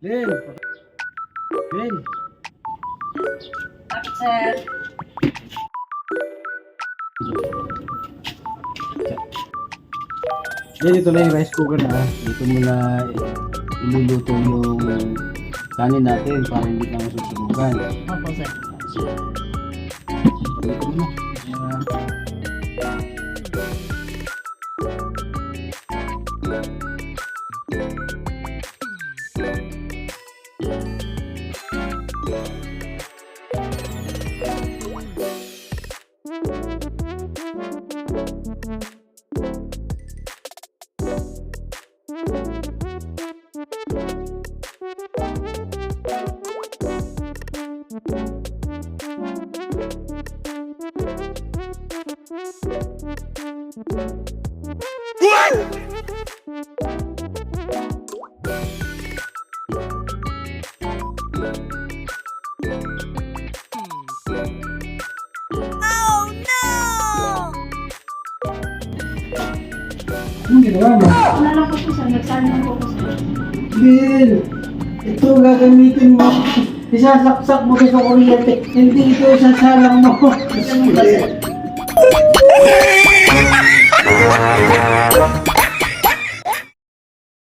Lin! Lin! Bakit, sir? Lin, ito na yung rice cooker na. Dito mo na iluluto yung kanin natin para hindi na masusunugan. Opo, sir. Dito mo. Anong ginawa mo? Wala lang po po, sir. Nagsahan lang po po, sir. Bill! Ito gagamitin mo. Isasaksak mo sa kuryente. Hindi ito isasalang mo. Ganun ba, sir?